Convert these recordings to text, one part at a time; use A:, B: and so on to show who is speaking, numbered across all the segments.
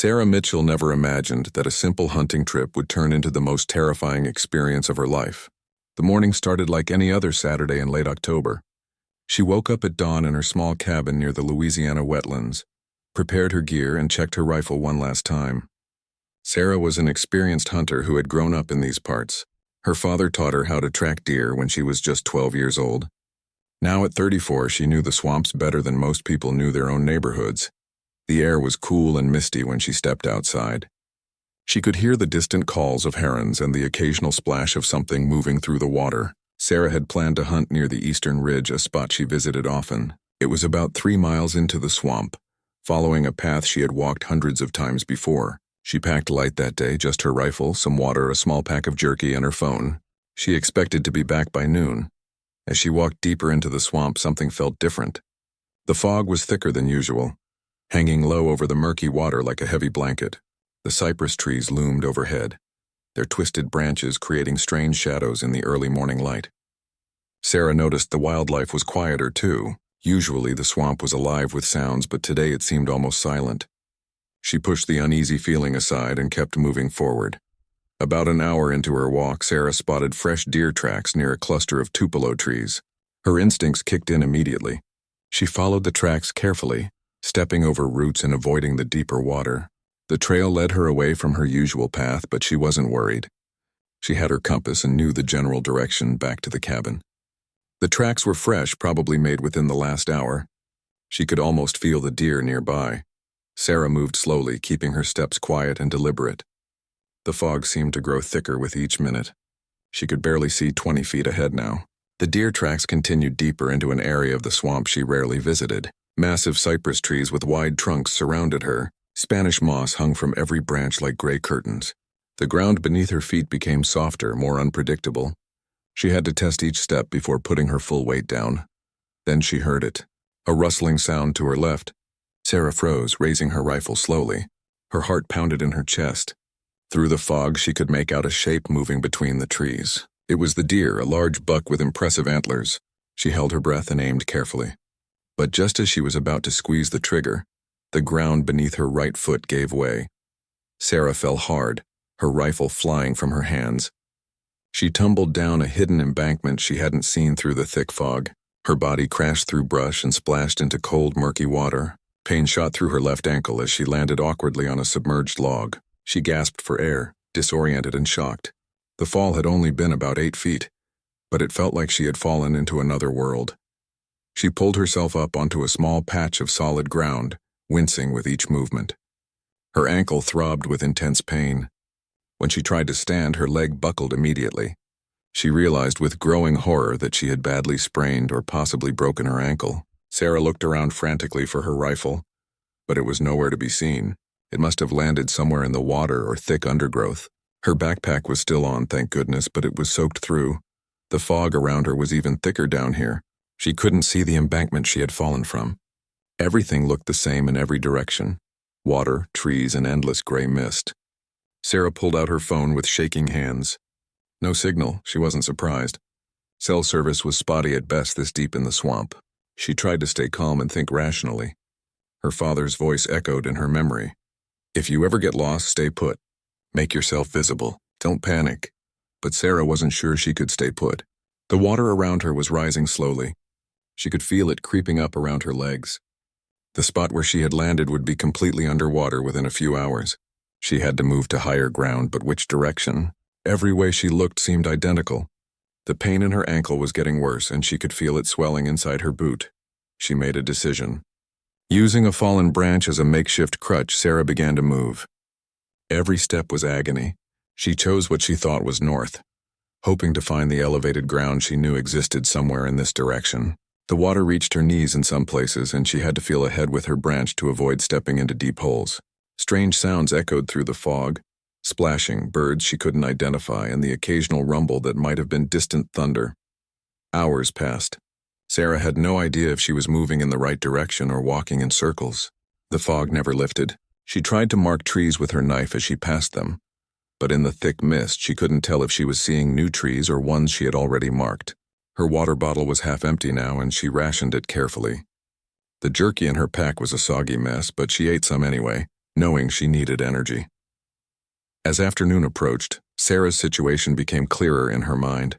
A: Sarah Mitchell never imagined that a simple hunting trip would turn into the most terrifying experience of her life. The morning started like any other Saturday in late October. She woke up at dawn in her small cabin near the Louisiana wetlands, prepared her gear, and checked her rifle one last time. Sarah was an experienced hunter who had grown up in these parts. Her father taught her how to track deer when she was just 12 years old. Now at 34, she knew the swamps better than most people knew their own neighborhoods. The air was cool and misty when she stepped outside. She could hear the distant calls of herons and the occasional splash of something moving through the water. Sarah had planned to hunt near the eastern ridge, a spot she visited often. It was about 3 miles into the swamp, following a path she had walked hundreds of times before. She packed light that day, just her rifle, some water, a small pack of jerky, and her phone. She expected to be back by noon. As she walked deeper into the swamp, something felt different. The fog was thicker than usual, hanging low over the murky water like a heavy blanket. The cypress trees loomed overhead, their twisted branches creating strange shadows in the early morning light. Sarah noticed the wildlife was quieter too. Usually the swamp was alive with sounds, but today it seemed almost silent. She pushed the uneasy feeling aside and kept moving forward. About an hour into her walk, Sarah spotted fresh deer tracks near a cluster of tupelo trees. Her instincts kicked in immediately. She followed the tracks carefully, stepping over roots and avoiding the deeper water. The trail led her away from her usual path, but she wasn't worried. She had her compass and knew the general direction back to the cabin. The tracks were fresh, probably made within the last hour. She could almost feel the deer nearby. Sarah moved slowly, keeping her steps quiet and deliberate. The fog seemed to grow thicker with each minute. She could barely see 20 feet ahead now. The deer tracks continued deeper into an area of the swamp she rarely visited. Massive cypress trees with wide trunks surrounded her. Spanish moss hung from every branch like gray curtains. The ground beneath her feet became softer, more unpredictable. She had to test each step before putting her full weight down. Then she heard it. A rustling sound to her left. Sarah froze, raising her rifle slowly. Her heart pounded in her chest. Through the fog, she could make out a shape moving between the trees. It was the deer, a large buck with impressive antlers. She held her breath and aimed carefully. But just as she was about to squeeze the trigger, the ground beneath her right foot gave way. Sarah fell hard, her rifle flying from her hands. She tumbled down a hidden embankment she hadn't seen through the thick fog. Her body crashed through brush and splashed into cold, murky water. Pain shot through her left ankle as she landed awkwardly on a submerged log. She gasped for air, disoriented and shocked. The fall had only been about 8 feet, but it felt like she had fallen into another world. She pulled herself up onto a small patch of solid ground, wincing with each movement. Her ankle throbbed with intense pain. When she tried to stand, her leg buckled immediately. She realized with growing horror that she had badly sprained or possibly broken her ankle. Sarah looked around frantically for her rifle, but it was nowhere to be seen. It must have landed somewhere in the water or thick undergrowth. Her backpack was still on, thank goodness, but it was soaked through. The fog around her was even thicker down here. She couldn't see the embankment she had fallen from. Everything looked the same in every direction. Water, trees, and endless gray mist. Sarah pulled out her phone with shaking hands. No signal. She wasn't surprised. Cell service was spotty at best this deep in the swamp. She tried to stay calm and think rationally. Her father's voice echoed in her memory. If you ever get lost, stay put. Make yourself visible. Don't panic. But Sarah wasn't sure she could stay put. The water around her was rising slowly. She could feel it creeping up around her legs. The spot where she had landed would be completely underwater within a few hours. She had to move to higher ground, but which direction? Every way she looked seemed identical. The pain in her ankle was getting worse, and she could feel it swelling inside her boot. She made a decision. Using a fallen branch as a makeshift crutch, Sarah began to move. Every step was agony. She chose what she thought was north, hoping to find the elevated ground she knew existed somewhere in this direction. The water reached her knees in some places, and she had to feel ahead with her branch to avoid stepping into deep holes. Strange sounds echoed through the fog, splashing, birds she couldn't identify, and the occasional rumble that might have been distant thunder. Hours passed. Sarah had no idea if she was moving in the right direction or walking in circles. The fog never lifted. She tried to mark trees with her knife as she passed them, but in the thick mist she couldn't tell if she was seeing new trees or ones she had already marked. Her water bottle was half empty now, and she rationed it carefully. The jerky in her pack was a soggy mess, but she ate some anyway. knowing she needed energy. As afternoon approached, Sarah's situation became clearer in her mind.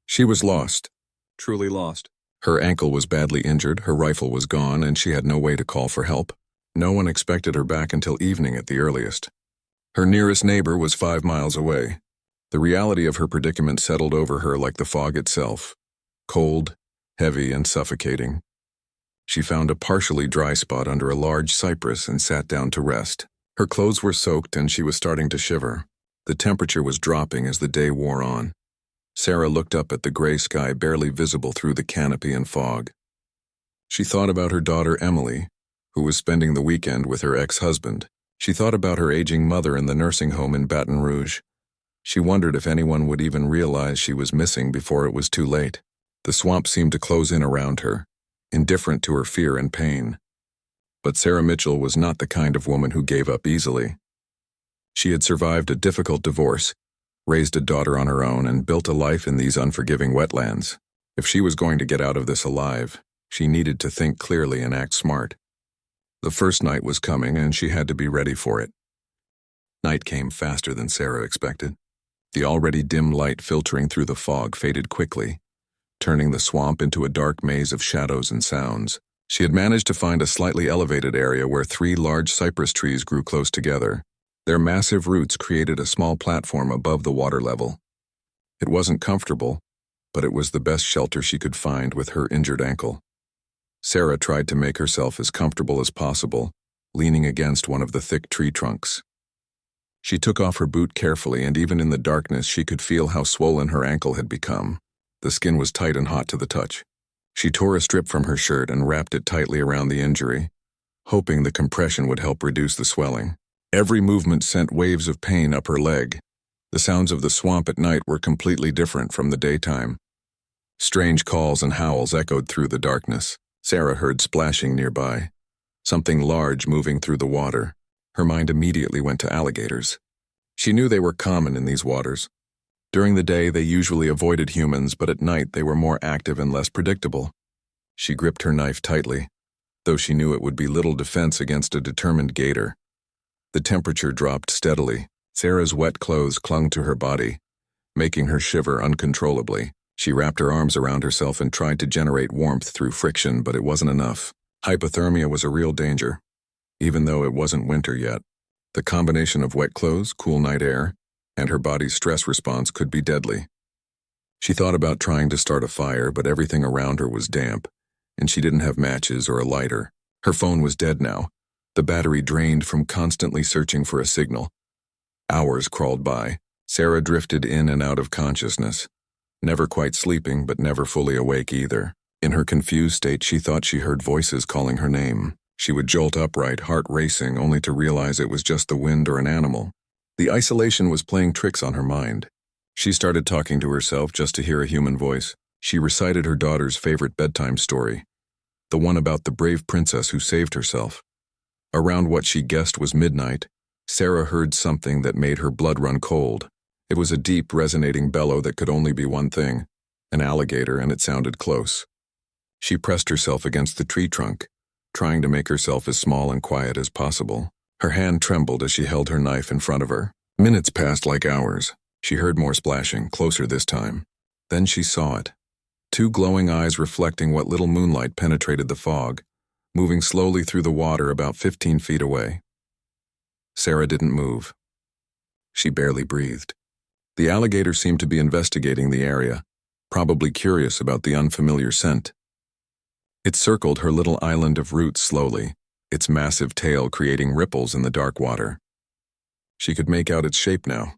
A: She was lost, truly lost. Her ankle was badly injured, her rifle was gone, and she had no way to call for help. No one expected her back until evening at the earliest. Her nearest neighbor was 5 miles away. The reality of her predicament settled over her like the fog itself, cold, heavy, and suffocating. She found a partially dry spot under a large cypress and sat down to rest. Her clothes were soaked and she was starting to shiver. The temperature was dropping as the day wore on. Sarah looked up at the gray sky barely visible through the canopy and fog. She thought about her daughter Emily, who was spending the weekend with her ex-husband. She thought about her aging mother in the nursing home in Baton Rouge. She wondered if anyone would even realize she was missing before it was too late. The swamp seemed to close in around her, indifferent to her fear and pain. But Sarah Mitchell was not the kind of woman who gave up easily. She had survived a difficult divorce, raised a daughter on her own, and built a life in these unforgiving wetlands. If she was going to get out of this alive, she needed to think clearly and act smart. The first night was coming, and she had to be ready for it. Night came faster than Sarah expected. The already dim light filtering through the fog faded quickly, turning the swamp into a dark maze of shadows and sounds. She had managed to find a slightly elevated area where 3 large cypress trees grew close together. Their massive roots created a small platform above the water level. It wasn't comfortable, but it was the best shelter she could find with her injured ankle. Sarah tried to make herself as comfortable as possible, leaning against one of the thick tree trunks. She took off her boot carefully, and even in the darkness she could feel how swollen her ankle had become. The skin was tight and hot to the touch. She tore a strip from her shirt and wrapped it tightly around the injury, hoping the compression would help reduce the swelling. Every movement sent waves of pain up her leg. The sounds of the swamp at night were completely different from the daytime. Strange calls and howls echoed through the darkness. Sarah heard splashing nearby, something large moving through the water. Her mind immediately went to alligators. She knew they were common in these waters. During the day, they usually avoided humans, but at night they were more active and less predictable. She gripped her knife tightly, though she knew it would be little defense against a determined gator. The temperature dropped steadily. Sarah's wet clothes clung to her body, making her shiver uncontrollably. She wrapped her arms around herself and tried to generate warmth through friction, but it wasn't enough. Hypothermia was a real danger, even though it wasn't winter yet. The combination of wet clothes, cool night air, and her body's stress response could be deadly. She thought about trying to start a fire, but everything around her was damp, and she didn't have matches or a lighter. Her phone was dead now, the battery drained from constantly searching for a signal. Hours crawled by. Sarah drifted in and out of consciousness, never quite sleeping but never fully awake either. In her confused state, she thought she heard voices calling her name. She would jolt upright, heart racing, only to realize it was just the wind or an animal. The isolation was playing tricks on her mind. She started talking to herself just to hear a human voice. She recited her daughter's favorite bedtime story, the one about the brave princess who saved herself. Around what she guessed was midnight, Sarah heard something that made her blood run cold. It was a deep, resonating bellow that could only be one thing, an alligator, and it sounded close. She pressed herself against the tree trunk, trying to make herself as small and quiet as possible. Her hand trembled as she held her knife in front of her. Minutes passed like hours. She heard more splashing, closer this time. Then she saw it. 2 glowing eyes reflecting what little moonlight penetrated the fog, moving slowly through the water about 15 feet away. Sarah didn't move. She barely breathed. The alligator seemed to be investigating the area, probably curious about the unfamiliar scent. It circled her little island of roots slowly, its massive tail creating ripples in the dark water. She could make out its shape now,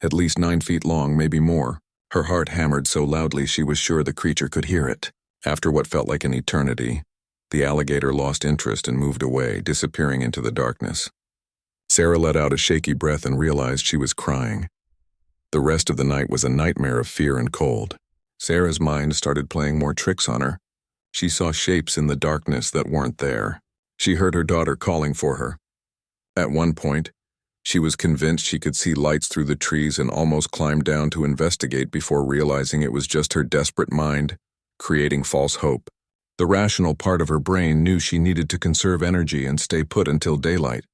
A: at least 9 feet long, maybe more. Her heart hammered so loudly she was sure the creature could hear it. After what felt like an eternity, the alligator lost interest and moved away, disappearing into the darkness. Sarah let out a shaky breath and realized she was crying. The rest of the night was a nightmare of fear and cold. Sarah's mind started playing more tricks on her. She saw shapes in the darkness that weren't there. She heard her daughter calling for her. At one point, she was convinced she could see lights through the trees and almost climbed down to investigate before realizing it was just her desperate mind, creating false hope. The rational part of her brain knew she needed to conserve energy and stay put until daylight.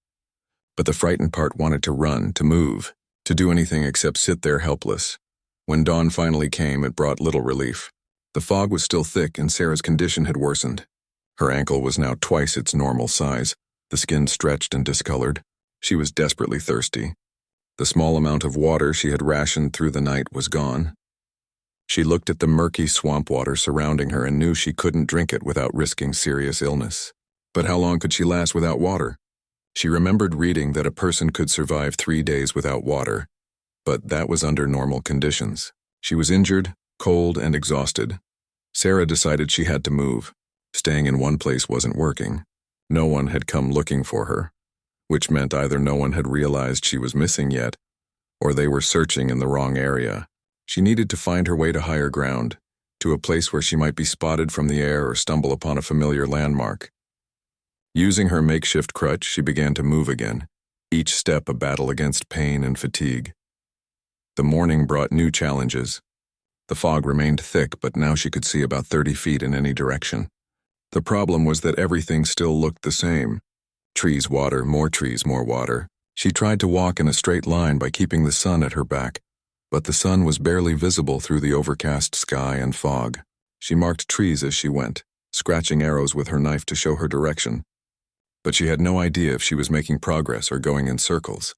A: But the frightened part wanted to run, to move, to do anything except sit there helpless. When dawn finally came, it brought little relief. The fog was still thick and Sarah's condition had worsened. Her ankle was now twice its normal size, the skin stretched and discolored. She was desperately thirsty. The small amount of water she had rationed through the night was gone. She looked at the murky swamp water surrounding her and knew she couldn't drink it without risking serious illness. But how long could she last without water? She remembered reading that a person could survive 3 days without water, but that was under normal conditions. She was injured, cold, and exhausted. Sarah decided she had to move. Staying in one place wasn't working. No one had come looking for her, which meant either no one had realized she was missing yet, or they were searching in the wrong area. She needed to find her way to higher ground, to a place where she might be spotted from the air or stumble upon a familiar landmark. Using her makeshift crutch, she began to move again, each step a battle against pain and fatigue. The morning brought new challenges. The fog remained thick, but now she could see about 30 feet in any direction. The problem was that everything still looked the same. Trees, water, more trees, more water. She tried to walk in a straight line by keeping the sun at her back, but the sun was barely visible through the overcast sky and fog. She marked trees as she went, scratching arrows with her knife to show her direction. But she had no idea if she was making progress or going in circles.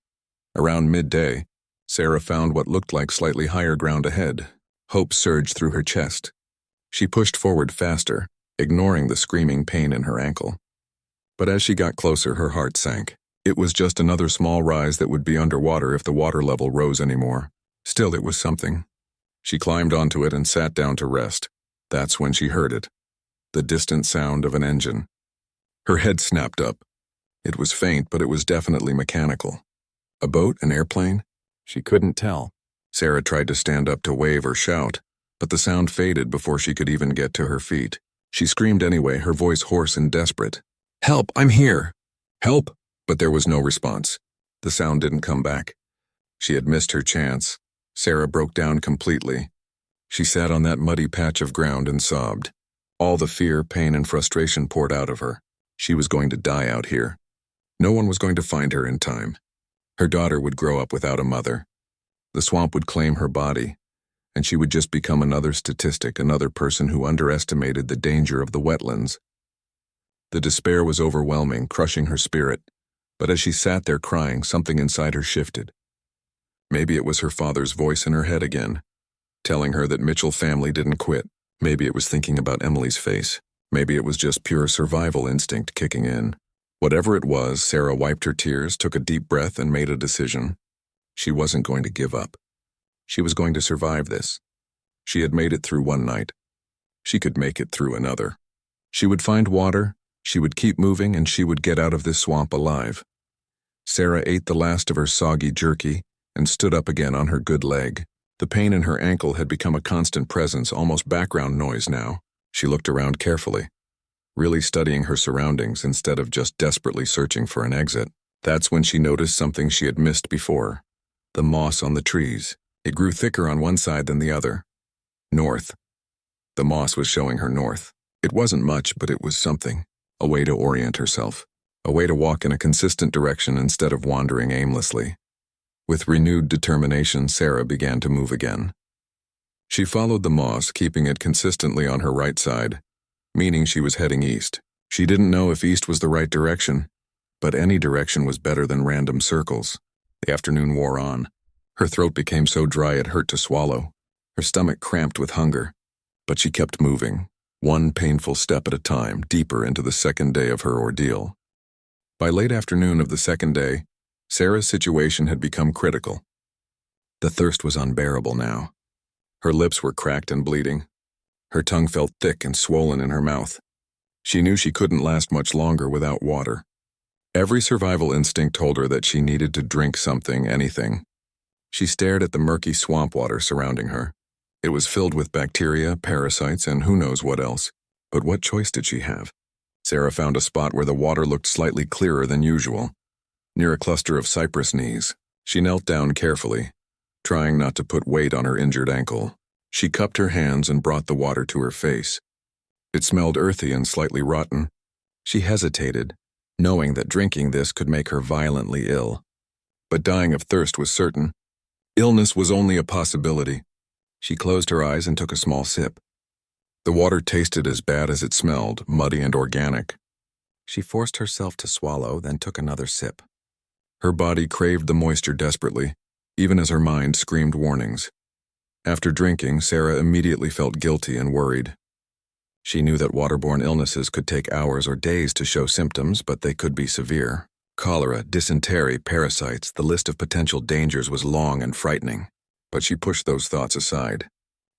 A: Around midday, Sarah found what looked like slightly higher ground ahead. Hope surged through her chest. She pushed forward faster, ignoring the screaming pain in her ankle. But as she got closer, her heart sank. It was just another small rise that would be underwater if the water level rose anymore. Still, it was something. She climbed onto it and sat down to rest. That's when she heard it. The distant sound of an engine. Her head snapped up. It was faint, but it was definitely mechanical. A boat? An airplane? She couldn't tell. Sarah tried to stand up to wave or shout, but the sound faded before she could even get to her feet. She screamed anyway, her voice hoarse and desperate. "Help, I'm here! Help!" But there was no response. The sound didn't come back. She had missed her chance. Sarah broke down completely. She sat on that muddy patch of ground and sobbed. All the fear, pain, and frustration poured out of her. She was going to die out here. No one was going to find her in time. Her daughter would grow up without a mother. The swamp would claim her body, and she would just become another statistic, another person who underestimated the danger of the wetlands. The despair was overwhelming, crushing her spirit, but as she sat there crying, something inside her shifted. Maybe it was her father's voice in her head again, telling her that Mitchell family didn't quit. Maybe it was thinking about Emily's face. Maybe it was just pure survival instinct kicking in. Whatever it was, Sarah wiped her tears, took a deep breath, and made a decision. She wasn't going to give up. She was going to survive this. She had made it through one night. She could make it through another. She would find water, she would keep moving, and she would get out of this swamp alive. Sarah ate the last of her soggy jerky and stood up again on her good leg. The pain in her ankle had become a constant presence, almost background noise now. She looked around carefully, really studying her surroundings instead of just desperately searching for an exit. That's when she noticed something she had missed before. The moss on the trees. It grew thicker on one side than the other. North. The moss was showing her north. It wasn't much, but it was something. A way to orient herself. A way to walk in a consistent direction instead of wandering aimlessly. With renewed determination, Sarah began to move again. She followed the moss, keeping it consistently on her right side, meaning she was heading east. She didn't know if east was the right direction, but any direction was better than random circles. The afternoon wore on. Her throat became so dry it hurt to swallow. Her stomach cramped with hunger, but she kept moving, one painful step at a time, deeper into the second day of her ordeal. By late afternoon of the second day, Sarah's situation had become critical. The thirst was unbearable now. Her lips were cracked and bleeding. Her tongue felt thick and swollen in her mouth. She knew she couldn't last much longer without water. Every survival instinct told her that she needed to drink something, anything. She stared at the murky swamp water surrounding her. It was filled with bacteria, parasites, and who knows what else. But what choice did she have? Sarah found a spot where the water looked slightly clearer than usual, near a cluster of cypress knees. She knelt down carefully, trying not to put weight on her injured ankle. She cupped her hands and brought the water to her face. It smelled earthy and slightly rotten. She hesitated, knowing that drinking this could make her violently ill. But dying of thirst was certain. Illness was only a possibility. She closed her eyes and took a small sip. The water tasted as bad as it smelled, muddy and organic. She forced herself to swallow, then took another sip. Her body craved the moisture desperately, even as her mind screamed warnings. After drinking, Sarah immediately felt guilty and worried. She knew that waterborne illnesses could take hours or days to show symptoms, but they could be severe. Cholera, dysentery, parasites, the list of potential dangers was long and frightening. But she pushed those thoughts aside.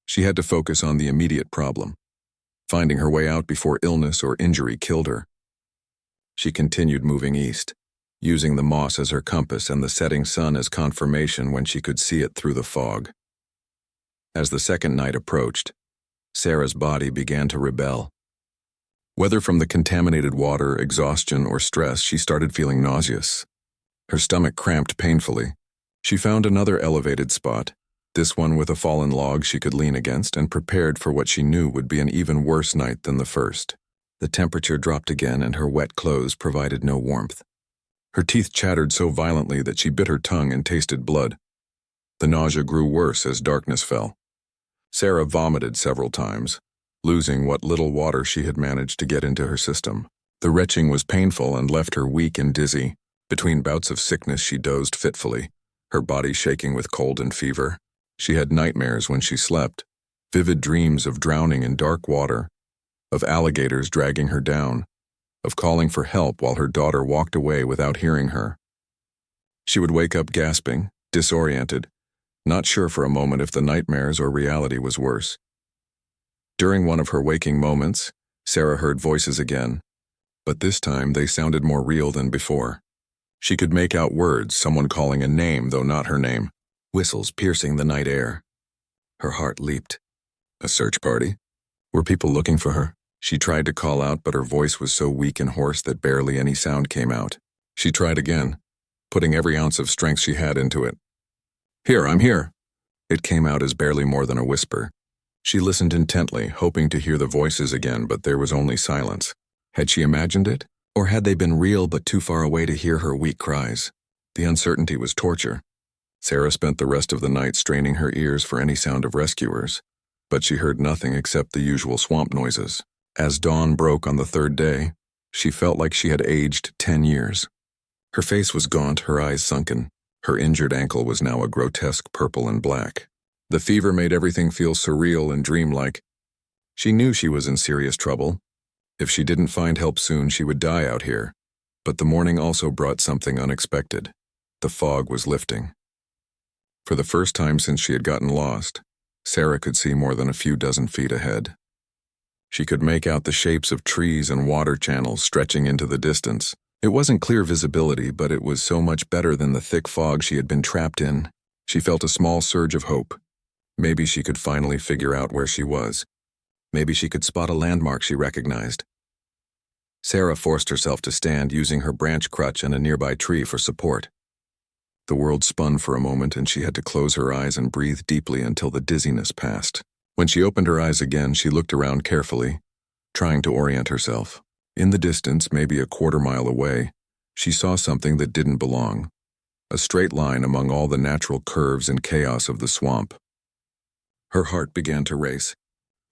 A: She had to focus on the immediate problem, finding her way out before illness or injury killed her. She continued moving east, using the moss as her compass and the setting sun as confirmation when she could see it through the fog. As the second night approached, Sarah's body began to rebel. Whether from the contaminated water, exhaustion, or stress, she started feeling nauseous. Her stomach cramped painfully. She found another elevated spot, this one with a fallen log she could lean against, and prepared for what she knew would be an even worse night than the first. The temperature dropped again and her wet clothes provided no warmth. Her teeth chattered so violently that she bit her tongue and tasted blood. The nausea grew worse as darkness fell. Sarah vomited several times, losing what little water she had managed to get into her system. The retching was painful and left her weak and dizzy. Between bouts of sickness she dozed fitfully, her body shaking with cold and fever. She had nightmares when she slept, vivid dreams of drowning in dark water, of alligators dragging her down, of calling for help while her daughter walked away without hearing her. She would wake up gasping, disoriented, not sure for a moment if the nightmares or reality was worse. During one of her waking moments, Sarah heard voices again, but this time they sounded more real than before. She could make out words, someone calling a name though not her name, whistles piercing the night air. Her heart leaped. A search party? Were people looking for her? She tried to call out, but her voice was so weak and hoarse that barely any sound came out. She tried again, putting every ounce of strength she had into it. "Here, I'm here." It came out as barely more than a whisper. She listened intently, hoping to hear the voices again, but there was only silence. Had she imagined it? Or had they been real but too far away to hear her weak cries? The uncertainty was torture. Sarah spent the rest of the night straining her ears for any sound of rescuers, but she heard nothing except the usual swamp noises. As dawn broke on the third day, she felt like she had aged 10 years. Her face was gaunt, her eyes sunken. Her injured ankle was now a grotesque purple and black. The fever made everything feel surreal and dreamlike. She knew she was in serious trouble. If she didn't find help soon, she would die out here. But the morning also brought something unexpected. The fog was lifting. For the first time since she had gotten lost, Sarah could see more than a few dozen feet ahead. She could make out the shapes of trees and water channels stretching into the distance. It wasn't clear visibility, but it was so much better than the thick fog she had been trapped in. She felt a small surge of hope. Maybe she could finally figure out where she was. Maybe she could spot a landmark she recognized. Sarah forced herself to stand, using her branch crutch and a nearby tree for support. The world spun for a moment and she had to close her eyes and breathe deeply until the dizziness passed. When she opened her eyes again, she looked around carefully, trying to orient herself. In the distance, maybe a quarter-mile away, she saw something that didn't belong. A straight line among all the natural curves and chaos of the swamp. Her heart began to race.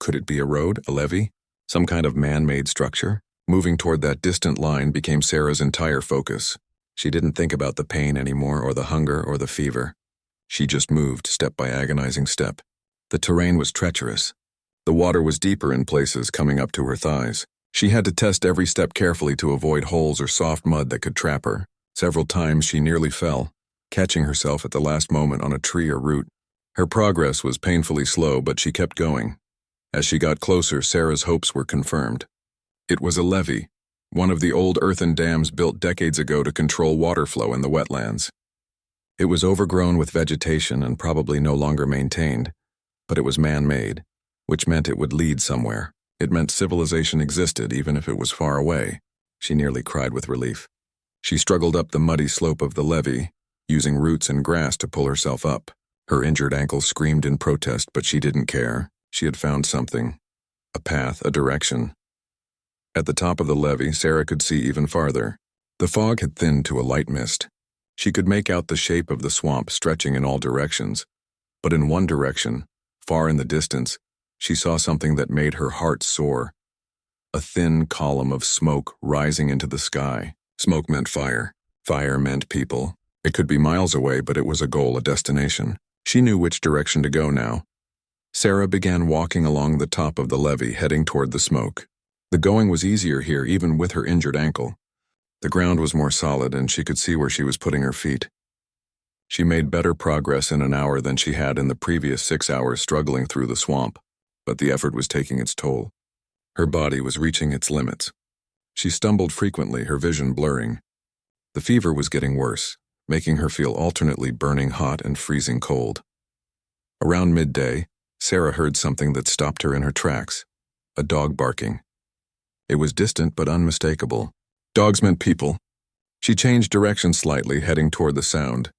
A: Could it be a road, a levee, some kind of man-made structure? Moving toward that distant line became Sarah's entire focus. She didn't think about the pain anymore, or the hunger, or the fever. She just moved, step by agonizing step. The terrain was treacherous. The water was deeper in places, coming up to her thighs. She had to test every step carefully to avoid holes or soft mud that could trap her. Several times she nearly fell, catching herself at the last moment on a tree or root. Her progress was painfully slow, but she kept going. As she got closer, Sarah's hopes were confirmed. It was a levee, one of the old earthen dams built decades ago to control water flow in the wetlands. It was overgrown with vegetation and probably no longer maintained, but it was man-made, which meant it would lead somewhere. It meant civilization existed, even if it was far away. She nearly cried with relief. She struggled up the muddy slope of the levee, using roots and grass to pull herself up. Her injured ankle screamed in protest, but she didn't care. She had found something. A path, a direction. At the top of the levee, Sarah could see even farther. The fog had thinned to a light mist. She could make out the shape of the swamp stretching in all directions, but in one direction, far in the distance, she saw something that made her heart soar. A thin column of smoke rising into the sky. Smoke meant fire. Fire meant people. It could be miles away, but it was a goal, a destination. She knew which direction to go now. Sarah began walking along the top of the levee, heading toward the smoke. The going was easier here, even with her injured ankle. The ground was more solid, and she could see where she was putting her feet. She made better progress in an hour than she had in the previous 6 hours struggling through the swamp, but the effort was taking its toll. Her body was reaching its limits. She stumbled frequently, her vision blurring. The fever was getting worse, making her feel alternately burning hot and freezing cold. Around midday, Sarah heard something that stopped her in her tracks. A dog barking. It was distant but unmistakable. Dogs meant people. She changed direction slightly, heading toward the sound.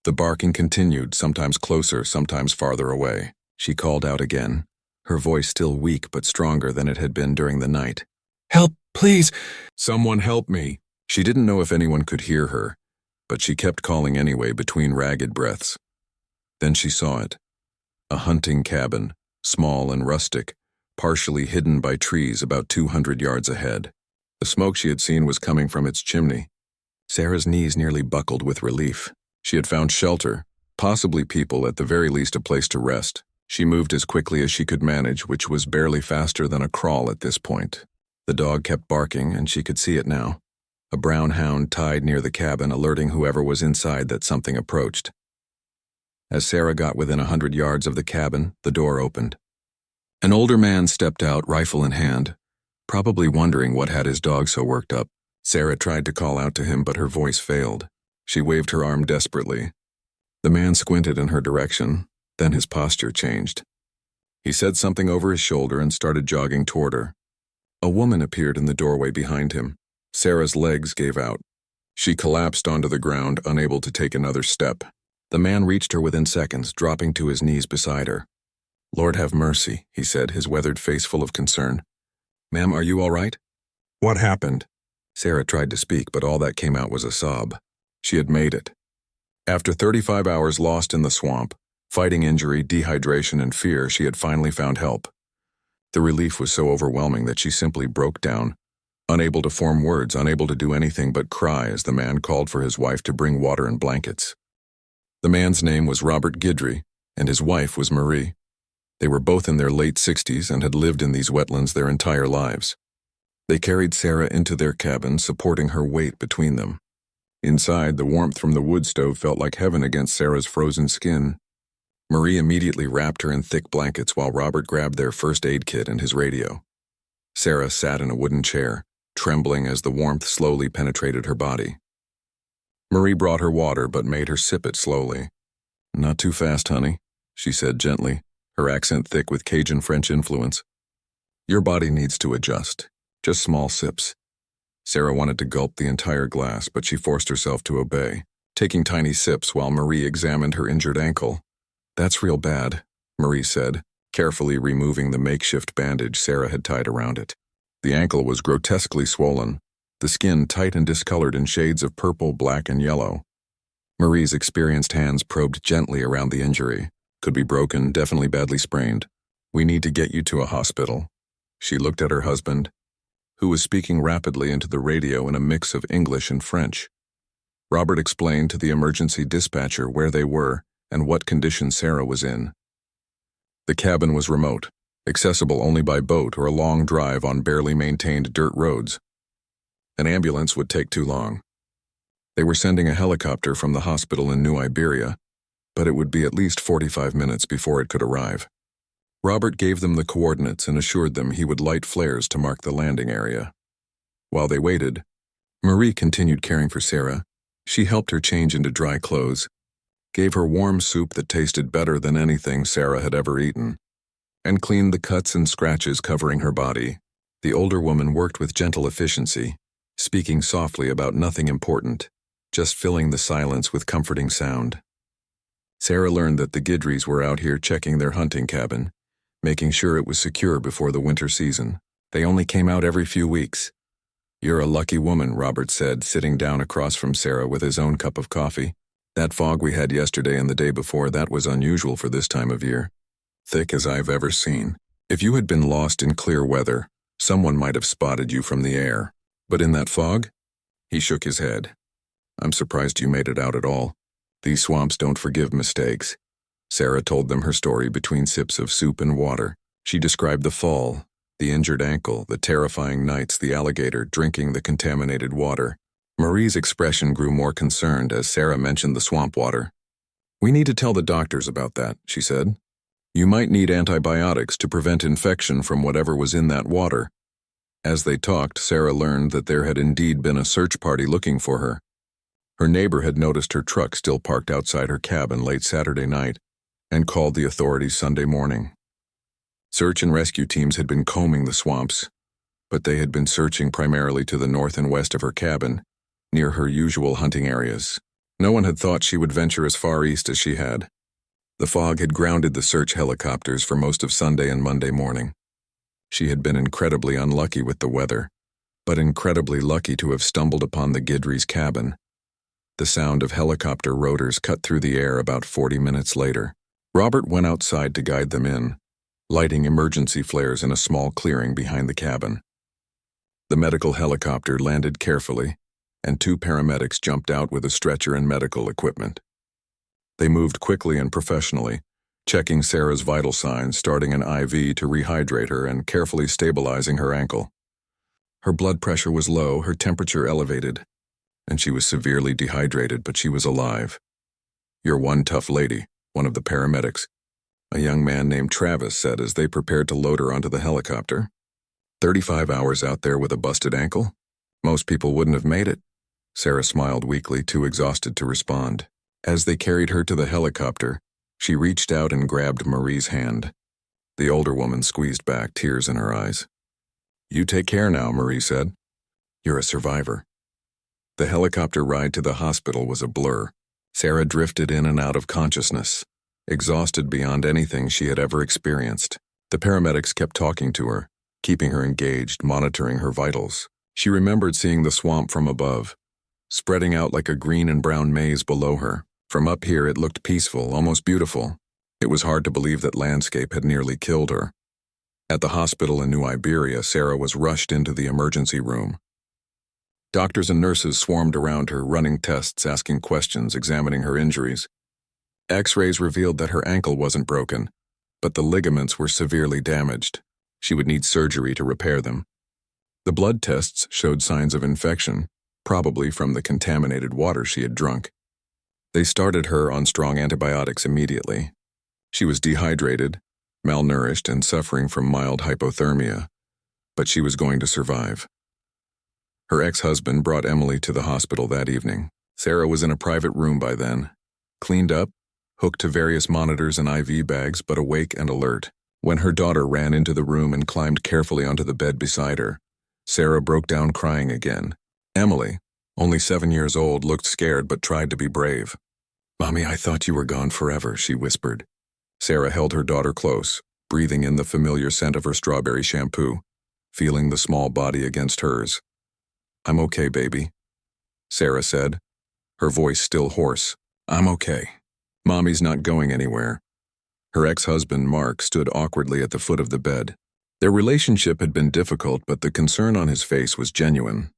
A: The barking continued, sometimes closer, sometimes farther away. She called out again, her voice still weak but stronger than it had been during the night. "Help, please! Someone help me!" She didn't know if anyone could hear her, but she kept calling anyway between ragged breaths. Then she saw it. A hunting cabin, small and rustic, partially hidden by trees about 200 yards ahead. The smoke she had seen was coming from its chimney. Sarah's knees nearly buckled with relief. She had found shelter, possibly people, at the very least a place to rest. She moved as quickly as she could manage, which was barely faster than a crawl at this point. The dog kept barking, and she could see it now. A brown hound tied near the cabin, alerting whoever was inside that something approached. As Sarah got within 100 yards of the cabin, the door opened. An older man stepped out, rifle in hand, probably wondering what had his dog so worked up. Sarah tried to call out to him, but her voice failed. She waved her arm desperately. The man squinted in her direction, then his posture changed. He said something over his shoulder and started jogging toward her. A woman appeared in the doorway behind him. Sarah's legs gave out. She collapsed onto the ground, unable to take another step. The man reached her within seconds, dropping to his knees beside her. "Lord have mercy," he said, his weathered face full of concern. "Ma'am, are you all right?" "What happened?" Sarah tried to speak, but all that came out was a sob. She had made it. After 35 hours lost in the swamp, fighting injury, dehydration, and fear, she had finally found help. The relief was so overwhelming that she simply broke down, unable to form words, unable to do anything but cry as the man called for his wife to bring water and blankets. The man's name was Robert Guidry, and his wife was Marie. They were both in their late 60s and had lived in these wetlands their entire lives. They carried Sarah into their cabin, supporting her weight between them. Inside, the warmth from the wood stove felt like heaven against Sarah's frozen skin. Marie immediately wrapped her in thick blankets while Robert grabbed their first aid kit and his radio. Sarah sat in a wooden chair, trembling as the warmth slowly penetrated her body. Marie brought her water but made her sip it slowly. "Not too fast, honey," she said gently, her accent thick with Cajun French influence. "Your body needs to adjust. Just small sips." Sarah wanted to gulp the entire glass, but she forced herself to obey, taking tiny sips while Marie examined her injured ankle. "That's real bad," Marie said, carefully removing the makeshift bandage Sarah had tied around it. The ankle was grotesquely swollen, the skin tight and discolored in shades of purple, black, and yellow. Marie's experienced hands probed gently around the injury. "Could be broken, definitely badly sprained. We need to get you to a hospital." She looked at her husband, who was speaking rapidly into the radio in a mix of English and French. Robert explained to the emergency dispatcher where they were and what condition Sarah was in. The cabin was remote, accessible only by boat or a long drive on barely maintained dirt roads. An ambulance would take too long. They were sending a helicopter from the hospital in New Iberia, but it would be at least 45 minutes before it could arrive. Robert gave them the coordinates and assured them he would light flares to mark the landing area. While they waited, Marie continued caring for Sarah. She helped her change into dry clothes, gave her warm soup that tasted better than anything Sarah had ever eaten, and cleaned the cuts and scratches covering her body. The older woman worked with gentle efficiency, speaking softly about nothing important, just filling the silence with comforting sound. Sarah learned that the Guidrys were out here checking their hunting cabin, making sure it was secure before the winter season. They only came out every few weeks. "You're a lucky woman," Robert said, sitting down across from Sarah with his own cup of coffee. "That fog we had yesterday and the day before that was unusual for this time of year. Thick as I've ever seen. If you had been lost in clear weather, someone might have spotted you from the air. But in that fog?" He shook his head. "I'm surprised you made it out at all. These swamps don't forgive mistakes." Sarah told them her story between sips of soup and water. She described the fall, the injured ankle, the terrifying nights the alligator drinking the contaminated water. Marie's expression grew more concerned as Sarah mentioned the swamp water. "We need to tell the doctors about that," she said. "You might need antibiotics to prevent infection from whatever was in that water." As they talked, Sarah learned that there had indeed been a search party looking for her. Her neighbor had noticed her truck still parked outside her cabin late Saturday night and called the authorities Sunday morning. Search and rescue teams had been combing the swamps, but they had been searching primarily to the north and west of her cabin, near her usual hunting areas. No one had thought she would venture as far east as she had. The fog had grounded the search helicopters for most of Sunday and Monday morning. She had been incredibly unlucky with the weather, but incredibly lucky to have stumbled upon the Guidry's cabin. The sound of helicopter rotors cut through the air about 40 minutes later. Robert went outside to guide them in, lighting emergency flares in a small clearing behind the cabin. The medical helicopter landed carefully, and 2 paramedics jumped out with a stretcher and medical equipment. They moved quickly and professionally, checking Sarah's vital signs, starting an IV to rehydrate her and carefully stabilizing her ankle. Her blood pressure was low, her temperature elevated, and she was severely dehydrated, but she was alive. "You're one tough lady," one of the paramedics, a young man named Travis, said as they prepared to load her onto the helicopter. 35 hours out there with a busted ankle? Most people wouldn't have made it. Sarah smiled weakly, too exhausted to respond. As they carried her to the helicopter, she reached out and grabbed Marie's hand. The older woman squeezed back, tears in her eyes. "You take care now," Marie said. "You're a survivor." The helicopter ride to the hospital was a blur. Sarah drifted in and out of consciousness, exhausted beyond anything she had ever experienced. The paramedics kept talking to her, keeping her engaged, monitoring her vitals. She remembered seeing the swamp from above, spreading out like a green and brown maze below her. From up here it looked peaceful, almost beautiful. It was hard to believe that landscape had nearly killed her. At the hospital in New Iberia, Sarah was rushed into the emergency room. Doctors and nurses swarmed around her, running tests, asking questions, examining her injuries. X-rays revealed that her ankle wasn't broken, but the ligaments were severely damaged. She would need surgery to repair them. The blood tests showed signs of infection, probably from the contaminated water she had drunk. They started her on strong antibiotics immediately. She was dehydrated, malnourished, and suffering from mild hypothermia, but she was going to survive. Her ex-husband brought Emily to the hospital that evening. Sarah was in a private room by then, cleaned up, hooked to various monitors and IV bags, but awake and alert. When her daughter ran into the room and climbed carefully onto the bed beside her, Sarah broke down crying again. Emily, only 7 years old, looked scared but tried to be brave. "Mommy, I thought you were gone forever," she whispered. Sarah held her daughter close, breathing in the familiar scent of her strawberry shampoo, feeling the small body against hers. "I'm okay, baby," Sarah said, her voice still hoarse. "I'm okay. Mommy's not going anywhere." Her ex-husband, Mark, stood awkwardly at the foot of the bed. Their relationship had been difficult, but the concern on his face was genuine.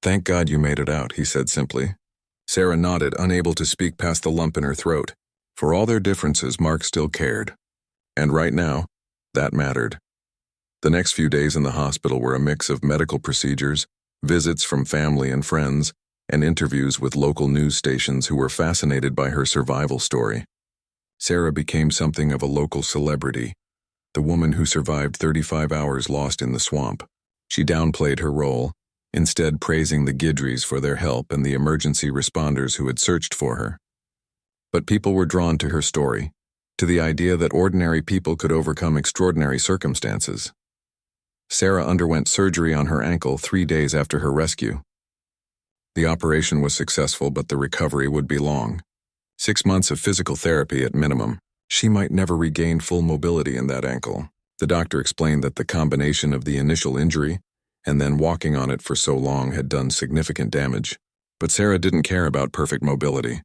A: "Thank God you made it out," he said simply. Sarah nodded, unable to speak past the lump in her throat. For all their differences, Mark still cared. And right now, that mattered. The next few days in the hospital were a mix of medical procedures, visits from family and friends, and interviews with local news stations who were fascinated by her survival story. Sarah became something of a local celebrity, the woman who survived 35 hours lost in the swamp. She downplayed her role, instead praising the Guidrys for their help and the emergency responders who had searched for her. But people were drawn to her story, to the idea that ordinary people could overcome extraordinary circumstances. Sarah underwent surgery on her ankle 3 days after her rescue. The operation was successful, but the recovery would be long. 6 months of physical therapy at minimum. She might never regain full mobility in that ankle. The doctor explained that the combination of the initial injury and then walking on it for so long had done significant damage. But Sarah didn't care about perfect mobility.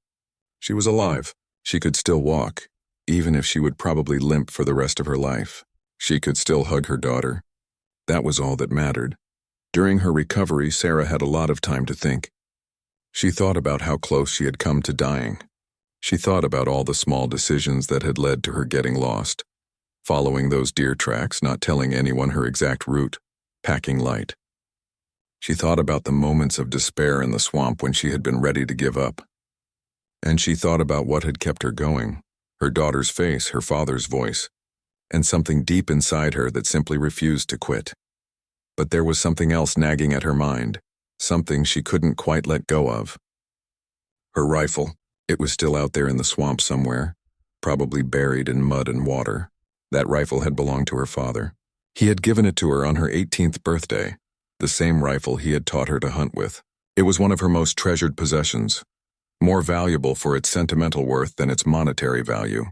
A: She was alive. She could still walk, even if she would probably limp for the rest of her life. She could still hug her daughter. That was all that mattered. During her recovery, Sarah had a lot of time to think. She thought about how close she had come to dying. She thought about all the small decisions that had led to her getting lost. Following those deer tracks, not telling anyone her exact route, packing light. She thought about the moments of despair in the swamp when she had been ready to give up. And she thought about what had kept her going, her daughter's face, her father's voice, and something deep inside her that simply refused to quit. But there was something else nagging at her mind, something she couldn't quite let go of. Her rifle. It was still out there in the swamp somewhere, probably buried in mud and water. That rifle had belonged to her father. He had given it to her on her 18th birthday, the same rifle he had taught her to hunt with. It was one of her most treasured possessions, more valuable for its sentimental worth than its monetary value.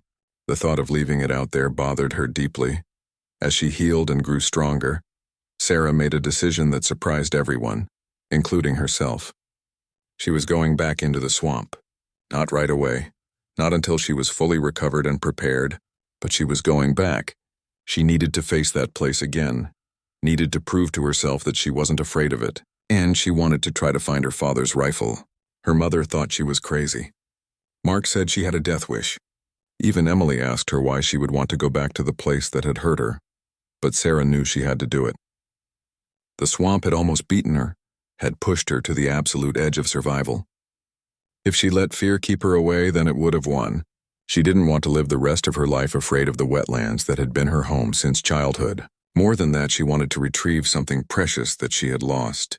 A: The thought of leaving it out there bothered her deeply. As she healed and grew stronger, Sarah made a decision that surprised everyone, including herself. She was going back into the swamp. Not right away, not until she was fully recovered and prepared, but she was going back. She needed to face that place again, needed to prove to herself that she wasn't afraid of it, and she wanted to try to find her father's rifle. Her mother thought she was crazy. Mark said she had a death wish. Even Emily asked her why she would want to go back to the place that had hurt her, but Sarah knew she had to do it. The swamp had almost beaten her, had pushed her to the absolute edge of survival. If she let fear keep her away, then it would have won. She didn't want to live the rest of her life afraid of the wetlands that had been her home since childhood. More than that, she wanted to retrieve something precious that she had lost.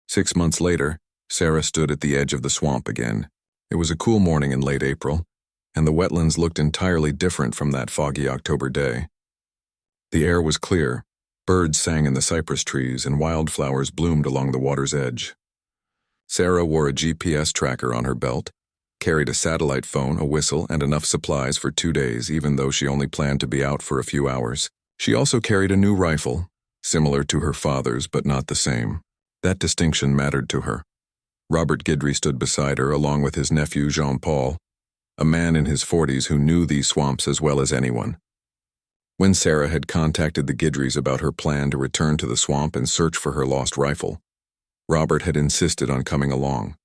A: 6 months later, Sarah stood at the edge of the swamp again. It was a cool morning in late April, and the wetlands looked entirely different from that foggy October day. The air was clear, birds sang in the cypress trees, and wildflowers bloomed along the water's edge. Sarah wore a GPS tracker on her belt, carried a satellite phone, a whistle, and enough supplies for 2 days, even though she only planned to be out for a few hours. She also carried a new rifle, similar to her father's but not the same. That distinction mattered to her. Robert Guidry stood beside her along with his nephew Jean-Paul, a man in his 40s who knew these swamps as well as anyone. When Sarah had contacted the Guidrys about her plan to return to the swamp and search for her lost rifle, Robert had insisted on coming along.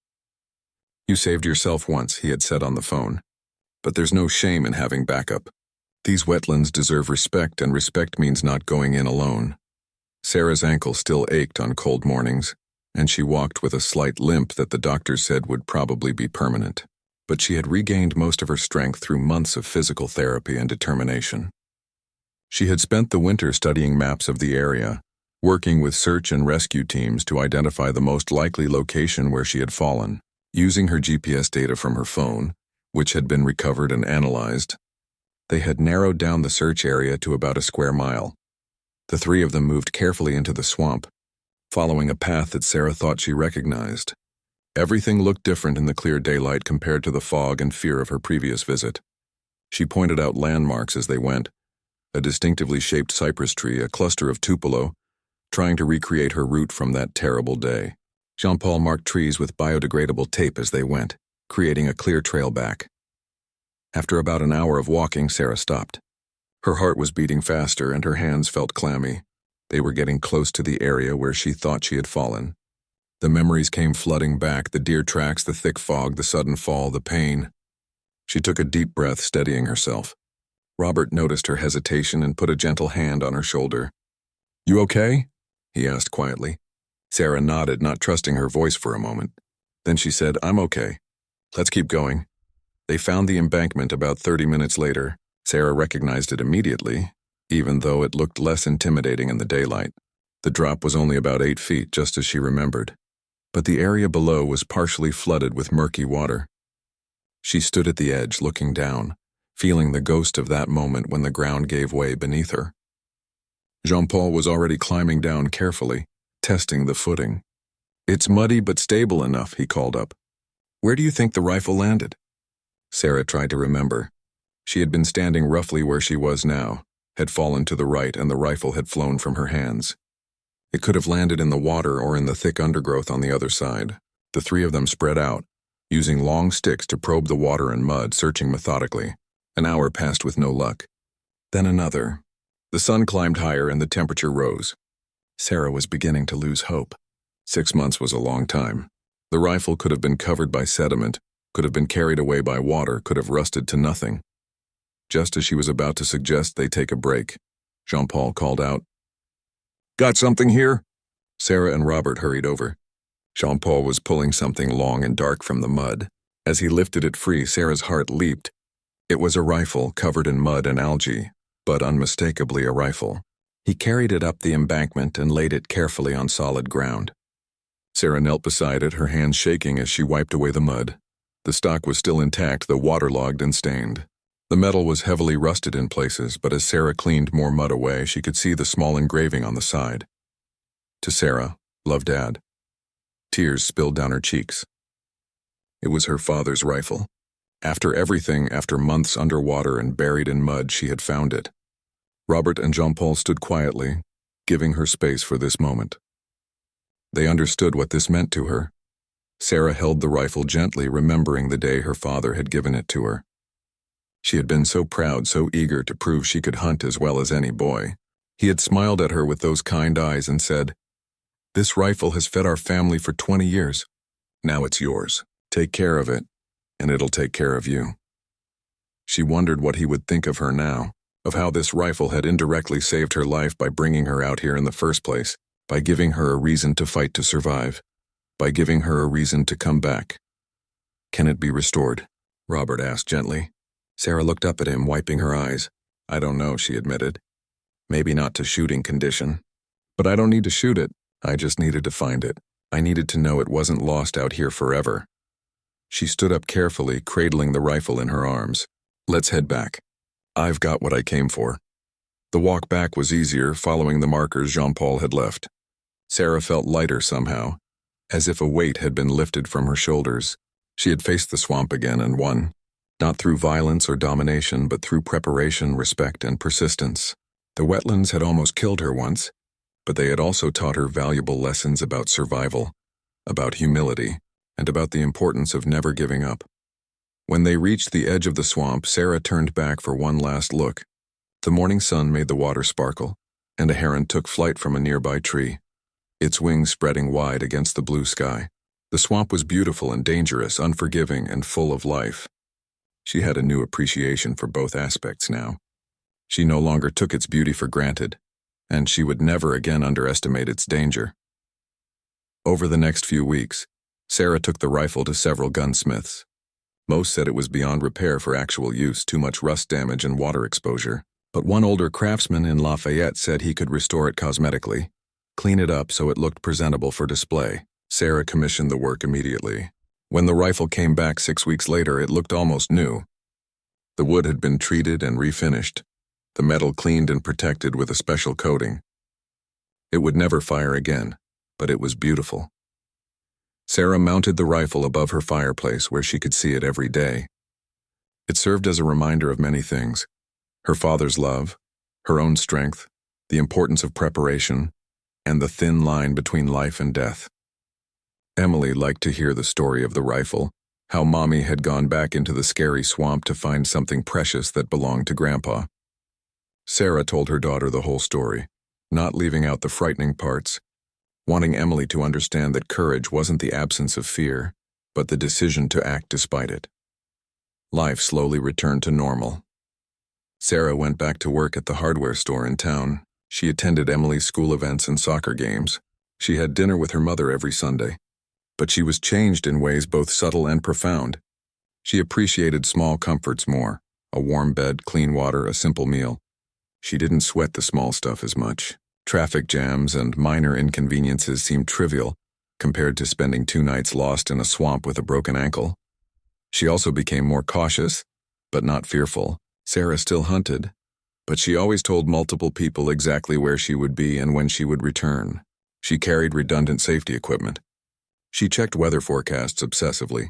A: "You saved yourself once," he had said on the phone, "but there's no shame in having backup. These wetlands deserve respect, and respect means not going in alone." Sarah's ankle still ached on cold mornings, and she walked with a slight limp that the doctors said would probably be permanent. But she had regained most of her strength through months of physical therapy and determination. She had spent the winter studying maps of the area, working with search and rescue teams to identify the most likely location where she had fallen. Using her GPS data from her phone, which had been recovered and analyzed, they had narrowed down the search area to about a square mile. The three of them moved carefully into the swamp, following a path that Sarah thought she recognized. Everything looked different in the clear daylight compared to the fog and fear of her previous visit. She pointed out landmarks as they went, a distinctively shaped cypress tree, a cluster of tupelo, trying to recreate her route from that terrible day. Jean-Paul marked trees with biodegradable tape as they went, creating a clear trail back. After about an hour of walking, Sarah stopped. Her heart was beating faster and her hands felt clammy. They were getting close to the area where she thought she had fallen. The memories came flooding back, the deer tracks, the thick fog, the sudden fall, the pain. She took a deep breath, steadying herself. Robert noticed her hesitation and put a gentle hand on her shoulder. "You okay?" he asked quietly. Sarah nodded, not trusting her voice for a moment. Then she said, "I'm okay. Let's keep going." They found the embankment about 30 minutes later. Sarah recognized it immediately, even though it looked less intimidating in the daylight. The drop was only about 8 feet, just as she remembered. But the area below was partially flooded with murky water. She stood at the edge, looking down, feeling the ghost of that moment when the ground gave way beneath her. Jean-Paul was already climbing down carefully, testing the footing. "It's muddy but stable enough," he called up. "Where do you think the rifle landed?" Sarah tried to remember. She had been standing roughly where she was now, had fallen to the right, and the rifle had flown from her hands. It could have landed in the water or in the thick undergrowth on the other side. The three of them spread out, using long sticks to probe the water and mud, searching methodically. An hour passed with no luck. Then another. The sun climbed higher and the temperature rose. Sarah was beginning to lose hope. 6 months was a long time. The rifle could have been covered by sediment, could have been carried away by water, could have rusted to nothing. Just as she was about to suggest they take a break, Jean-Paul called out, "Got something here?" Sarah and Robert hurried over. Jean-Paul was pulling something long and dark from the mud. As he lifted it free, Sarah's heart leaped. It was a rifle covered in mud and algae, but unmistakably a rifle. He carried it up the embankment and laid it carefully on solid ground. Sarah knelt beside it, her hands shaking as she wiped away the mud. The stock was still intact, though waterlogged and stained. The metal was heavily rusted in places, but as Sarah cleaned more mud away, she could see the small engraving on the side. To Sarah, love Dad. Tears spilled down her cheeks. It was her father's rifle. After everything, after months underwater and buried in mud, she had found it. Robert and Jean-Paul stood quietly, giving her space for this moment. They understood what this meant to her. Sarah held the rifle gently, remembering the day her father had given it to her. She had been so proud, so eager to prove she could hunt as well as any boy. He had smiled at her with those kind eyes and said, "This rifle has fed our family for 20 years. Now it's yours. Take care of it, and it'll take care of you." She wondered what he would think of her now, of how this rifle had indirectly saved her life by bringing her out here in the first place, by giving her a reason to fight to survive, by giving her a reason to come back. "Can it be restored?" Robert asked gently. Sarah looked up at him, wiping her eyes. "I don't know," she admitted. "Maybe not to shooting condition. But I don't need to shoot it. I just needed to find it. I needed to know it wasn't lost out here forever." She stood up carefully, cradling the rifle in her arms. "Let's head back. I've got what I came for." The walk back was easier, following the markers Jean-Paul had left. Sarah felt lighter somehow, as if a weight had been lifted from her shoulders. She had faced the swamp again and won. Not through violence or domination, but through preparation, respect, and persistence. The wetlands had almost killed her once, but they had also taught her valuable lessons about survival, about humility, and about the importance of never giving up. When they reached the edge of the swamp, Sarah turned back for one last look. The morning sun made the water sparkle, and a heron took flight from a nearby tree, its wings spreading wide against the blue sky. The swamp was beautiful and dangerous, unforgiving and full of life. She had a new appreciation for both aspects now. She no longer took its beauty for granted, and she would never again underestimate its danger. Over the next few weeks, Sarah took the rifle to several gunsmiths. Most said it was beyond repair for actual use, too much rust damage and water exposure. But one older craftsman in Lafayette said he could restore it cosmetically, clean it up so it looked presentable for display. Sarah commissioned the work immediately. When the rifle came back 6 weeks later, it looked almost new. The wood had been treated and refinished, the metal cleaned and protected with a special coating. It would never fire again, but it was beautiful. Sarah mounted the rifle above her fireplace where she could see it every day. It served as a reminder of many things: her father's love, her own strength, the importance of preparation, and the thin line between life and death. Emily liked to hear the story of the rifle, how Mommy had gone back into the scary swamp to find something precious that belonged to Grandpa. Sarah told her daughter the whole story, not leaving out the frightening parts, wanting Emily to understand that courage wasn't the absence of fear, but the decision to act despite it. Life slowly returned to normal. Sarah went back to work at the hardware store in town. She attended Emily's school events and soccer games. She had dinner with her mother every Sunday. But she was changed in ways both subtle and profound. She appreciated small comforts more: a warm bed, clean water, a simple meal. She didn't sweat the small stuff as much. Traffic jams and minor inconveniences seemed trivial compared to spending 2 nights lost in a swamp with a broken ankle. She also became more cautious, but not fearful. Sarah still hunted, but she always told multiple people exactly where she would be and when she would return. She carried redundant safety equipment. She checked weather forecasts obsessively.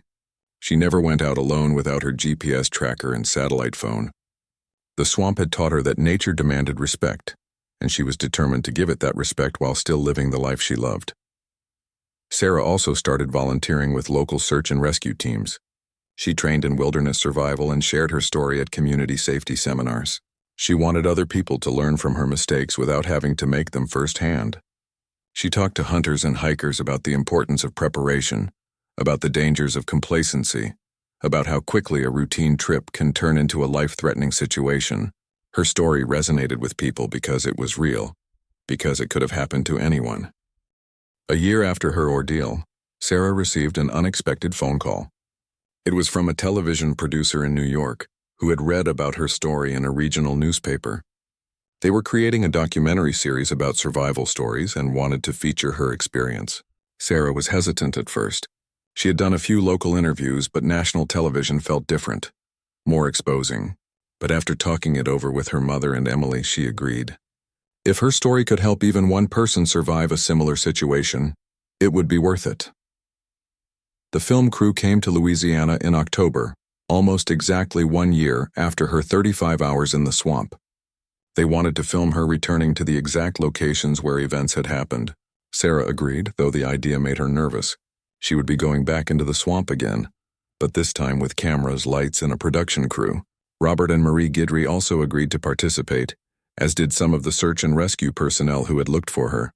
A: She never went out alone without her GPS tracker and satellite phone. The swamp had taught her that nature demanded respect, and she was determined to give it that respect while still living the life she loved. Sarah also started volunteering with local search and rescue teams. She trained in wilderness survival and shared her story at community safety seminars. She wanted other people to learn from her mistakes without having to make them firsthand. She talked to hunters and hikers about the importance of preparation, about the dangers of complacency, about how quickly a routine trip can turn into a life-threatening situation. Her story resonated with people because it was real, because it could have happened to anyone. A year after her ordeal, Sarah received an unexpected phone call. It was from a television producer in New York who had read about her story in a regional newspaper. They were creating a documentary series about survival stories and wanted to feature her experience. Sarah was hesitant at first. She had done a few local interviews, but national television felt different, more exposing. But after talking it over with her mother and Emily, she agreed. If her story could help even one person survive a similar situation, it would be worth it. The film crew came to Louisiana in October, almost exactly 1 year after her 35 hours in the swamp. They wanted to film her returning to the exact locations where events had happened. Sarah agreed, though the idea made her nervous. She would be going back into the swamp again, but this time with cameras, lights, and a production crew. Robert and Marie Guidry also agreed to participate, as did some of the search and rescue personnel who had looked for her.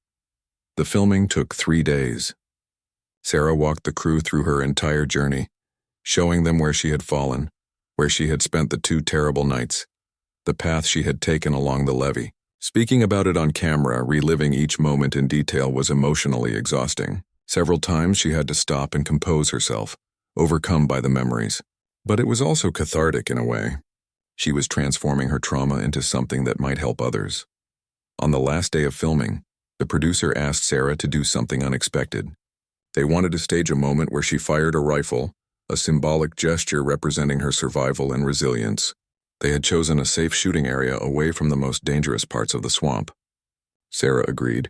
A: The filming took 3 days. Sarah walked the crew through her entire journey, showing them where she had fallen, where she had spent the 2 terrible nights, the path she had taken along the levee. Speaking about it on camera, reliving each moment in detail was emotionally exhausting. Several times she had to stop and compose herself, overcome by the memories. But it was also cathartic in a way. She was transforming her trauma into something that might help others. On the last day of filming, the producer asked Sarah to do something unexpected. They wanted to stage a moment where she fired a rifle, a symbolic gesture representing her survival and resilience. They had chosen a safe shooting area away from the most dangerous parts of the swamp. Sarah agreed,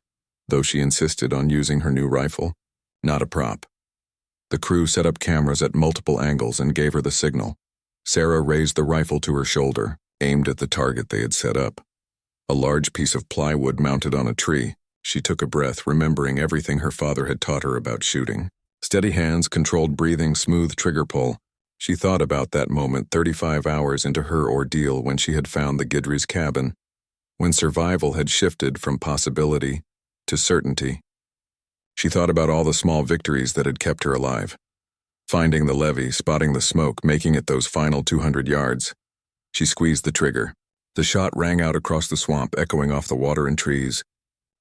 A: though she insisted on using her new rifle, not a prop. The crew set up cameras at multiple angles and gave her the signal. Sarah raised the rifle to her shoulder, aimed at the target they had set up. A large piece of plywood mounted on a tree. She took a breath, remembering everything her father had taught her about shooting. Steady hands, controlled breathing, smooth trigger pull. She thought about that moment 35 hours into her ordeal when she had found the Guidry's cabin, when survival had shifted from possibility to certainty. She thought about all the small victories that had kept her alive. Finding the levee, spotting the smoke, making it those final 200 yards. She squeezed the trigger. The shot rang out across the swamp, echoing off the water and trees.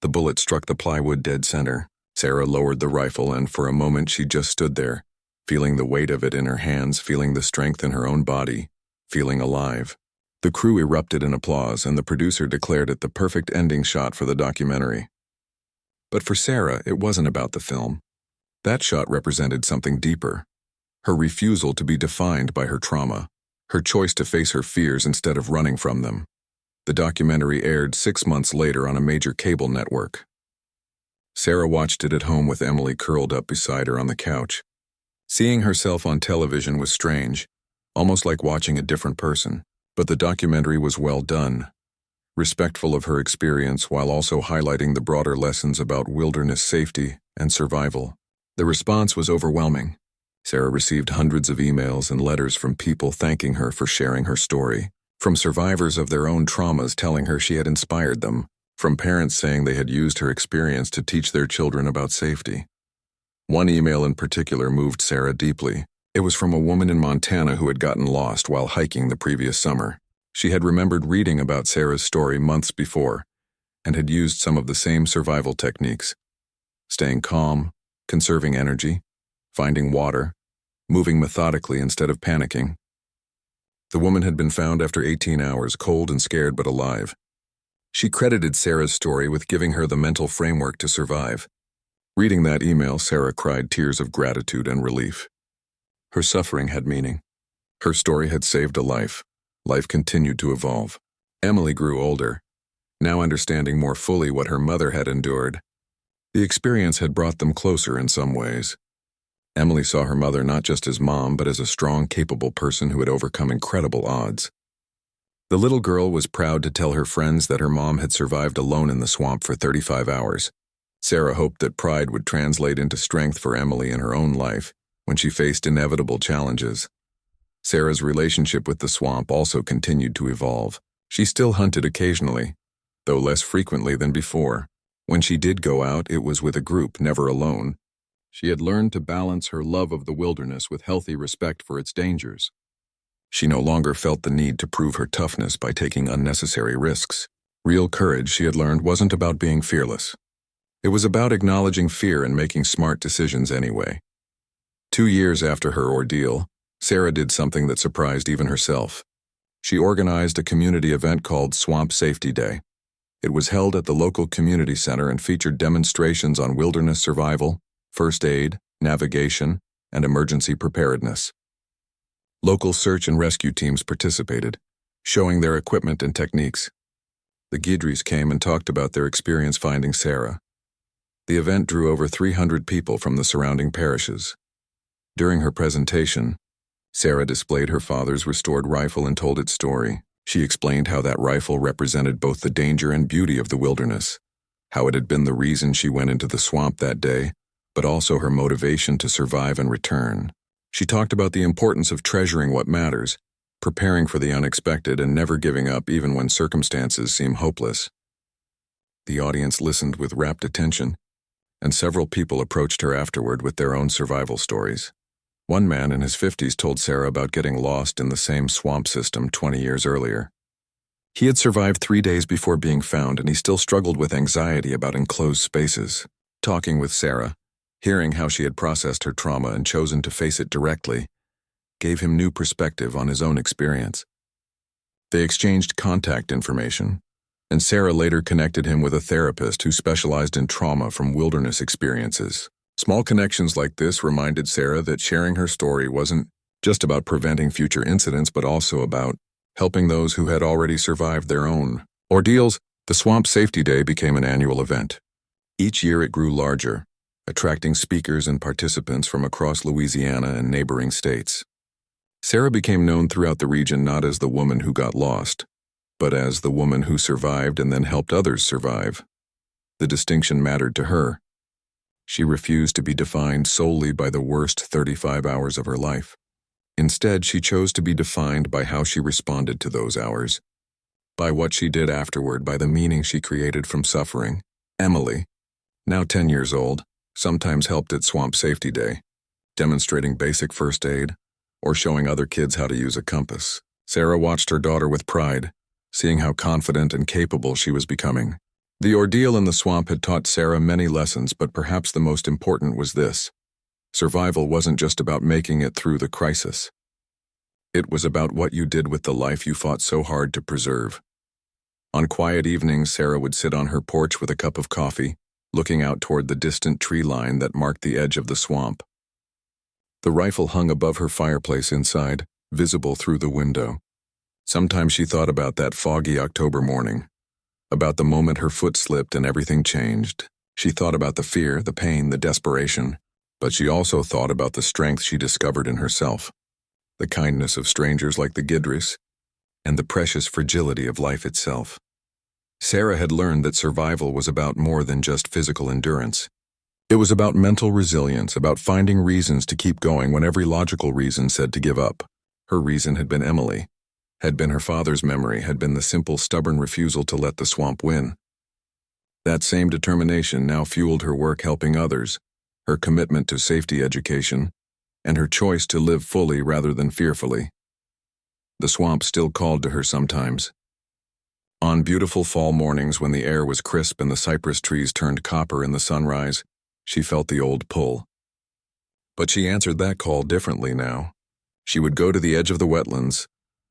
A: The bullet struck the plywood dead center. Sarah lowered the rifle, and for a moment she just stood there, feeling the weight of it in her hands, feeling the strength in her own body, feeling alive. The crew erupted in applause, and the producer declared it the perfect ending shot for the documentary. But for Sarah, it wasn't about the film. That shot represented something deeper. Her refusal to be defined by her trauma, her choice to face her fears instead of running from them. The documentary aired 6 months later on a major cable network. Sarah watched it at home with Emily curled up beside her on the couch. Seeing herself on television was strange, almost like watching a different person. But the documentary was well done, respectful of her experience while also highlighting the broader lessons about wilderness safety and survival. The response was overwhelming. Sarah received hundreds of emails and letters from people thanking her for sharing her story, from survivors of their own traumas telling her she had inspired them, from parents saying they had used her experience to teach their children about safety. One email in particular moved Sarah deeply. It was from a woman in Montana who had gotten lost while hiking the previous summer. She had remembered reading about Sarah's story months before and had used some of the same survival techniques: staying calm, conserving energy, finding water, moving methodically instead of panicking. The woman had been found after 18 hours, cold and scared but alive. She credited Sarah's story with giving her the mental framework to survive. Reading that email, Sarah cried tears of gratitude and relief. Her suffering had meaning. Her story had saved a life. Life continued to evolve. Emily grew older, now understanding more fully what her mother had endured. The experience had brought them closer in some ways. Emily saw her mother not just as mom, but as a strong, capable person who had overcome incredible odds. The little girl was proud to tell her friends that her mom had survived alone in the swamp for 35 hours. Sarah hoped that pride would translate into strength for Emily in her own life when she faced inevitable challenges. Sarah's relationship with the swamp also continued to evolve. She still hunted occasionally, though less frequently than before. When she did go out, it was with a group, never alone. She had learned to balance her love of the wilderness with healthy respect for its dangers. She no longer felt the need to prove her toughness by taking unnecessary risks. Real courage, she had learned, wasn't about being fearless. It was about acknowledging fear and making smart decisions anyway. 2 years after her ordeal, Sarah did something that surprised even herself. She organized a community event called Swamp Safety Day. It was held at the local community center and featured demonstrations on wilderness survival, first aid, navigation, and emergency preparedness. Local search and rescue teams participated, showing their equipment and techniques. The Debriefs came and talked about their experience finding Sarah. The event drew over 300 people from the surrounding parishes. During her presentation, Sarah displayed her father's restored rifle and told its story. She explained how that rifle represented both the danger and beauty of the wilderness, how it had been the reason she went into the swamp that day, but also her motivation to survive and return. She talked about the importance of treasuring what matters, preparing for the unexpected, and never giving up even when circumstances seem hopeless. The audience listened with rapt attention, and several people approached her afterward with their own survival stories. One man in his 50s told Sarah about getting lost in the same swamp system 20 years earlier. He had survived 3 days before being found, and he still struggled with anxiety about enclosed spaces. Talking with Sarah, hearing how she had processed her trauma and chosen to face it directly, gave him new perspective on his own experience. They exchanged contact information, and Sarah later connected him with a therapist who specialized in trauma from wilderness experiences. Small connections like this reminded Sarah that sharing her story wasn't just about preventing future incidents, but also about helping those who had already survived their own ordeals. The Swamp Safety Day became an annual event. Each year it grew larger, attracting speakers and participants from across Louisiana and neighboring states. Sarah became known throughout the region not as the woman who got lost, but as the woman who survived and then helped others survive. The distinction mattered to her. She refused to be defined solely by the worst 35 hours of her life. Instead, she chose to be defined by how she responded to those hours, by what she did afterward, by the meaning she created from suffering. Emily, now 10 years old, sometimes helped at Swamp Safety Day, demonstrating basic first aid or showing other kids how to use a compass. Sarah watched her daughter with pride, seeing how confident and capable she was becoming. The ordeal in the swamp had taught Sarah many lessons, but perhaps the most important was this: survival wasn't just about making it through the crisis. It was about what you did with the life you fought so hard to preserve. On quiet evenings, Sarah would sit on her porch with a cup of coffee, looking out toward the distant tree line that marked the edge of the swamp. The rifle hung above her fireplace inside, visible through the window. Sometimes she thought about that foggy October morning, about the moment her foot slipped and everything changed. She thought about the fear, the pain, the desperation, but she also thought about the strength she discovered in herself, the kindness of strangers like the Debriefs, and the precious fragility of life itself. Sarah had learned that survival was about more than just physical endurance. It was about mental resilience, about finding reasons to keep going when every logical reason said to give up. Her reason had been Emily, had been her father's memory, had been the simple, stubborn refusal to let the swamp win. That same determination now fueled her work helping others, her commitment to safety education, and her choice to live fully rather than fearfully. The swamp still called to her sometimes. On beautiful fall mornings when the air was crisp and the cypress trees turned copper in the sunrise, she felt the old pull. But she answered that call differently now. She would go to the edge of the wetlands,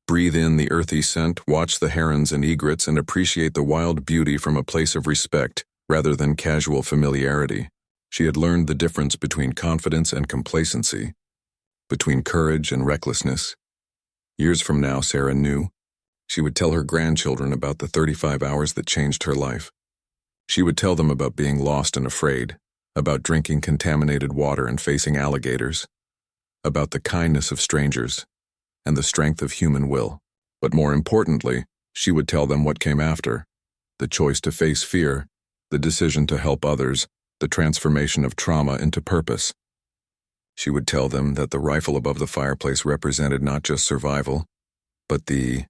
A: breathe in the earthy scent, watch the herons and egrets, and appreciate the wild beauty from a place of respect rather than casual familiarity. She had learned the difference between confidence and complacency, between courage and recklessness. Years from now, Sarah knew. She would tell her grandchildren about the 35 hours that changed her life. She would tell them about being lost and afraid, about drinking contaminated water and facing alligators, about the kindness of strangers and the strength of human will. But more importantly, She would tell them what came after: the choice to face fear, the decision to help others, the transformation of trauma into purpose. She would tell them that the rifle above the fireplace represented not just survival, but the